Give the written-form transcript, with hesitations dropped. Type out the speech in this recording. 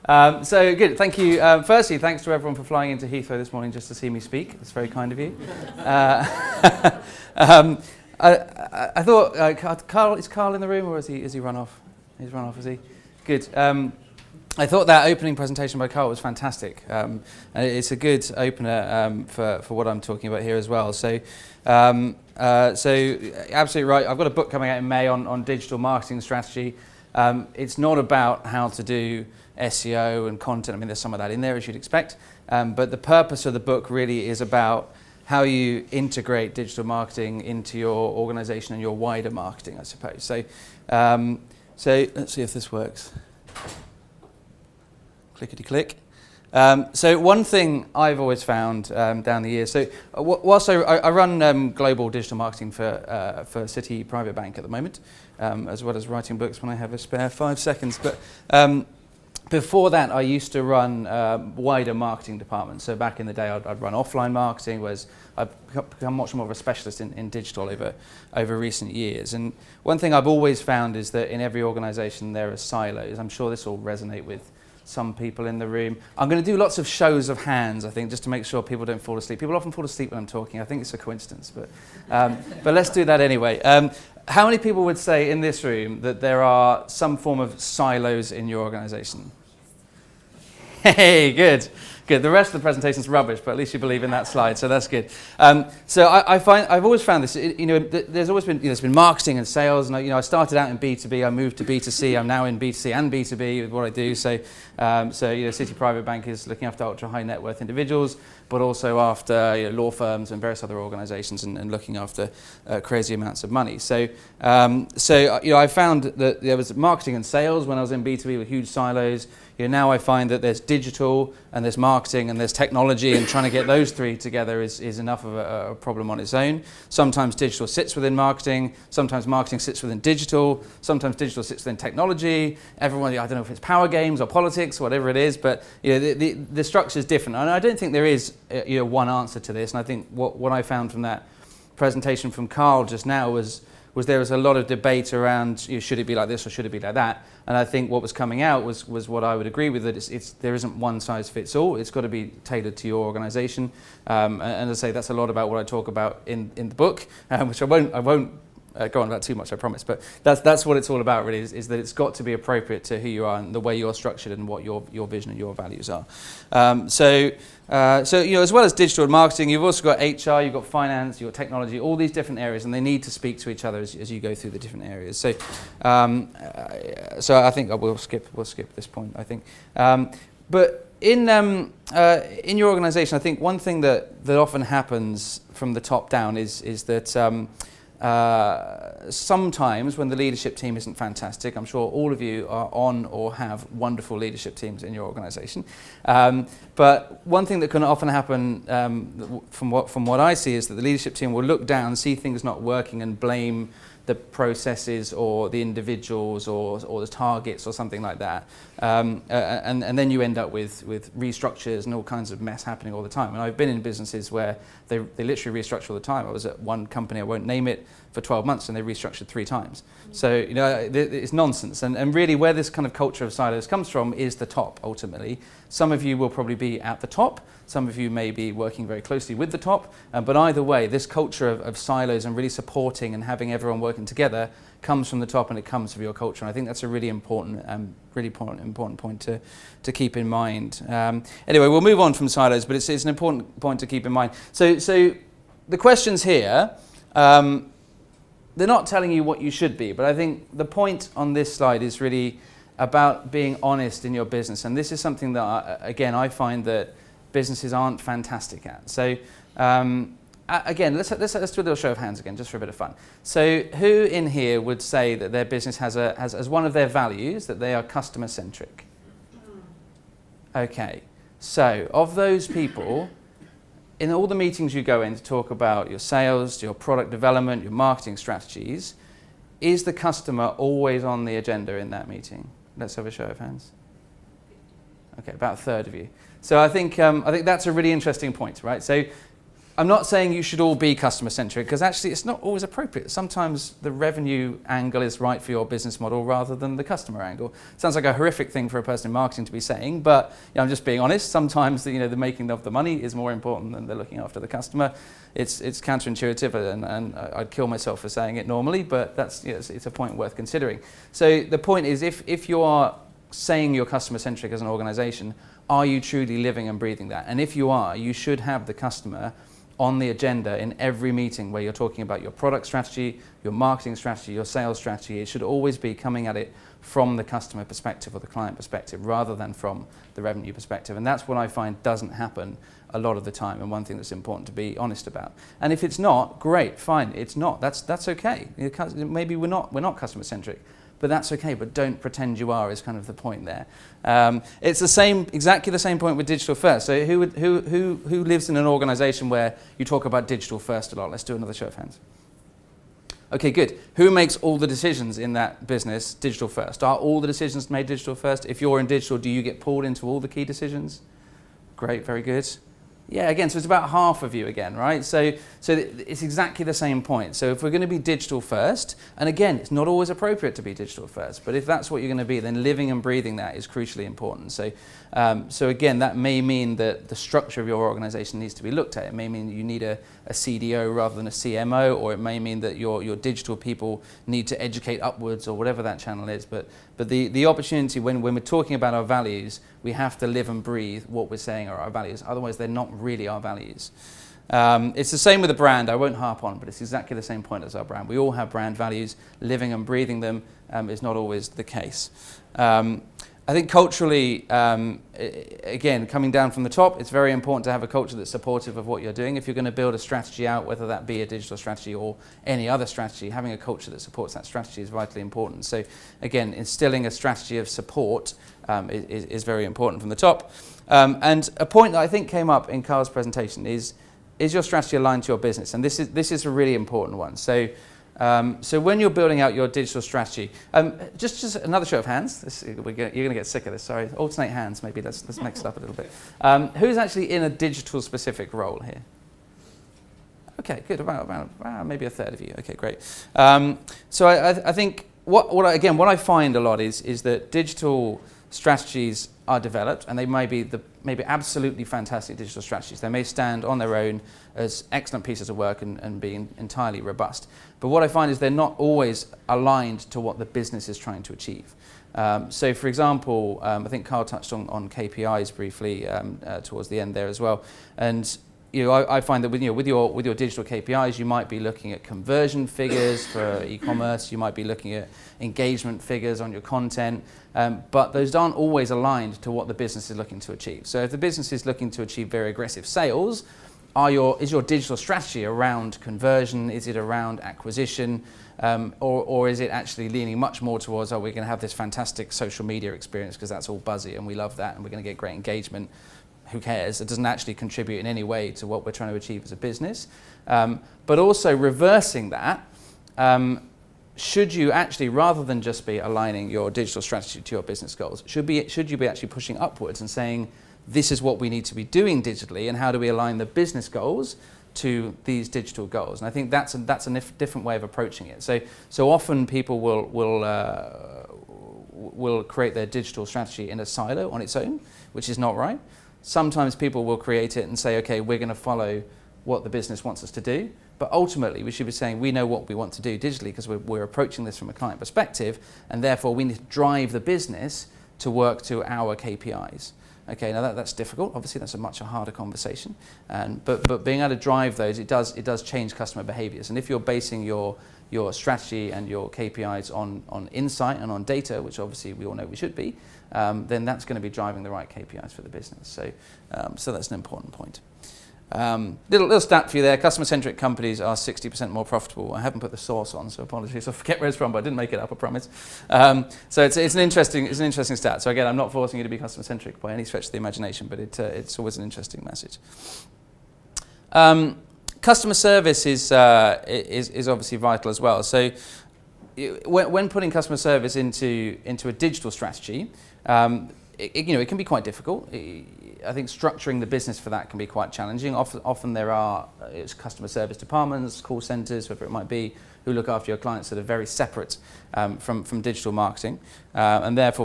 So good, thank you. Firstly, thanks to everyone for flying into Heathrow this morning just to see me speak. It's very kind of you. I thought, Carl, is Carl in the room or is he run off? He's run off, is he? Good. I thought that opening presentation by Carl was fantastic. And it's a good opener for what I'm talking about here as well. So absolutely right. I've got a book coming out in May on digital marketing strategy. It's not about how to do SEO and content. I mean, there's some of that in there, as you'd expect. But the purpose of the book really is about how you integrate digital marketing into your organization and your wider marketing, I suppose. So let's see if this works. Clickety-click. So one thing I've always found down the years, so whilst I run global digital marketing for Citi Private Bank at the moment, as well as writing books when I have a spare 5 seconds. But before that, I used to run wider marketing departments. So back in the day, I'd run offline marketing, whereas I've become much more of a specialist in digital over recent years. And one thing I've always found is that in every organization, there are silos. I'm sure this will resonate with some people in the room. I'm going to do lots of shows of hands, I think, just to make sure people don't fall asleep. People often fall asleep when I'm talking. I think it's a coincidence, but let's do that anyway. How many people would say in this room that there are some form of silos in your organization? Hey, good. Good. The rest of the presentation's rubbish, but at least you believe in that slide, so that's good. So I've always found this. There's always been there's been marketing and sales, and I started out in B2B. I moved to B2C. I'm now in B2C and B2B with what I do. So Citi Private Bank is looking after ultra high net worth individuals, but also after law firms and various other organisations, and looking after crazy amounts of money. So I found that there was marketing and sales when I was in B2B with huge silos. Now I find that there's digital and there's marketing and there's technology, and trying to get those three together is enough of a problem on its own. Sometimes digital sits within marketing, sometimes marketing sits within digital, sometimes digital sits within technology. Everyone, I don't know if it's power games or politics or whatever it is, but the structure is different. And I don't think there is one answer to this. And I think what I found from that presentation from Carl just now was there was a lot of debate around should it be like this or should it be like that, and I think what was coming out was what I would agree with, that there isn't one size fits all. It's got to be tailored to your organisation, and as I say, that's a lot about what I talk about in the book, which I won't go on about too much, I promise. But that's what it's all about, really, is that it's got to be appropriate to who you are and the way you're structured and what your vision and your values are. So as well as digital and marketing, you've also got HR, you've got finance, you've got technology, all these different areas, and they need to speak to each other as you go through the different areas. So I think we'll skip this point, I think. But in your organisation, I think one thing that often happens from the top down is that sometimes when the leadership team isn't fantastic, I'm sure all of you are on or have wonderful leadership teams in your organisation. But one thing that can often happen from what I see is that the leadership team will look down, see things not working, and blame the processes or the individuals or the targets or something like that. And then you end up with restructures and all kinds of mess happening all the time. And I've been in businesses where they literally restructure all the time. I was at one company, I won't name it, for 12 months, and they restructured 3 times. So it's nonsense. And really where this kind of culture of silos comes from is the top, ultimately. Some of you will probably be at the top. Some of you may be working very closely with the top. But either way, this culture of silos and really supporting and having everyone working together comes from the top, and it comes from your culture. And I think that's a really important point to keep in mind. Anyway, we'll move on from silos, but it's an important point to keep in mind. So the questions here, they're not telling you what you should be, but I think the point on this slide is really about being honest in your business. And this is something that, again, I find that businesses aren't fantastic at. So again, let's do a little show of hands again, just for a bit of fun. So who in here would say that their business has as one of their values that they are customer centric? Okay, so of those people, in all the meetings you go in to talk about your sales, your product development, your marketing strategies, is the customer always on the agenda in that meeting? Let's have a show of hands. Okay, about a third of you. So I think that's a really interesting point, right? So I'm not saying you should all be customer-centric, because actually it's not always appropriate. Sometimes the revenue angle is right for your business model rather than the customer angle. Sounds like a horrific thing for a person in marketing to be saying, but I'm just being honest. Sometimes the making of the money is more important than the looking after the customer. It's counterintuitive, and I'd kill myself for saying it normally, but that's it's a point worth considering. So the point is, if you are saying you're customer-centric as an organization, are you truly living and breathing that? And if you are, you should have the customer on the agenda in every meeting where you're talking about your product strategy, your marketing strategy, your sales strategy. It should always be coming at it from the customer perspective or the client perspective rather than from the revenue perspective. And that's what I find doesn't happen a lot of the time, and one thing that's important to be honest about. And if it's not, great, fine, it's not. That's okay. Maybe we're not customer centric. But that's okay, but don't pretend you are is kind of the point there. It's exactly the same point with digital first. So who lives in an organization where you talk about digital first a lot? Let's do another show of hands. Okay, good. Who makes all the decisions in that business digital first? Are all the decisions made digital first? If you're in digital, do you get pulled into all the key decisions? Great, very good. Yeah, again, so it's about half of you again, right? So it's exactly the same point. So if we're going to be digital first, and again, it's not always appropriate to be digital first, but if that's what you're going to be, then living and breathing that is crucially important. So again, that may mean that the structure of your organization needs to be looked at. It may mean that you need a CDO rather than a CMO, or it may mean that your digital people need to educate upwards, or whatever that channel is. But the opportunity, when we're talking about our values, we have to live and breathe what we're saying are our values. Otherwise, they're not really our values. It's the same with a brand. I won't harp on, but it's exactly the same point as our brand. We all have brand values. Living and breathing them is not always the case. I think culturally, again, coming down from the top, it's very important to have a culture that's supportive of what you're doing. If you're going to build a strategy out, whether that be a digital strategy or any other strategy, having a culture that supports that strategy is vitally important. So again, instilling a strategy of support is very important from the top. And a point that I think came up in Carl's presentation is your strategy aligned to your business? And this is a really important one. So when you're building out your digital strategy, just another show of hands. You're going to get sick of this. Sorry, alternate hands. Maybe let's mix it up a little bit. Who's actually in a digital specific role here? Okay, good. About maybe a third of you. Okay, great. So I think what I find a lot is that digital strategies are developed, and they may be absolutely fantastic digital strategies. They may stand on their own as excellent pieces of work and be entirely robust. But what I find is they're not always aligned to what the business is trying to achieve. So, for example, I think Carl touched on KPIs briefly towards the end there as well. And I find that with your digital KPIs, you might be looking at conversion figures for e-commerce. You might be looking at engagement figures on your content, but those aren't always aligned to what the business is looking to achieve. So if the business is looking to achieve very aggressive sales, is your digital strategy around conversion? Is it around acquisition? Or is it actually leaning much more towards, we're going to have this fantastic social media experience because that's all buzzy and we love that and we're going to get great engagement? Who cares? It doesn't actually contribute in any way to what we're trying to achieve as a business. But also reversing that, should you actually, rather than just be aligning your digital strategy to your business goals, should you be actually pushing upwards and saying, this is what we need to be doing digitally, and how do we align the business goals to these digital goals? And I think that's a different way of approaching it. So often people will create their digital strategy in a silo on its own, which is not right. Sometimes people will create it and say, okay, we're going to follow what the business wants us to do. But ultimately, we should be saying we know what we want to do digitally because we're approaching this from a client perspective, and therefore we need to drive the business to work to our KPIs. Okay, now that's difficult. Obviously, that's a much harder conversation. But being able to drive those, it does change customer behaviors. And if you're basing your strategy and your KPIs on insight and on data, which obviously we all know we should be, then that's going to be driving the right KPIs for the business. So that's an important point. Little stat for you there. Customer-centric companies are 60% more profitable. I haven't put the source on, so apologies. I forget where it's from, but I didn't make it up, I promise. So it's an interesting stat. So again, I'm not forcing you to be customer-centric by any stretch of the imagination, but it's always an interesting message. Customer service is obviously vital as well. So when putting customer service into a digital strategy, it can be quite difficult. I think structuring the business for that can be quite challenging. Often there are it's customer service departments, call centres, whatever it might be, who look after your clients that are very separate from digital marketing, and therefore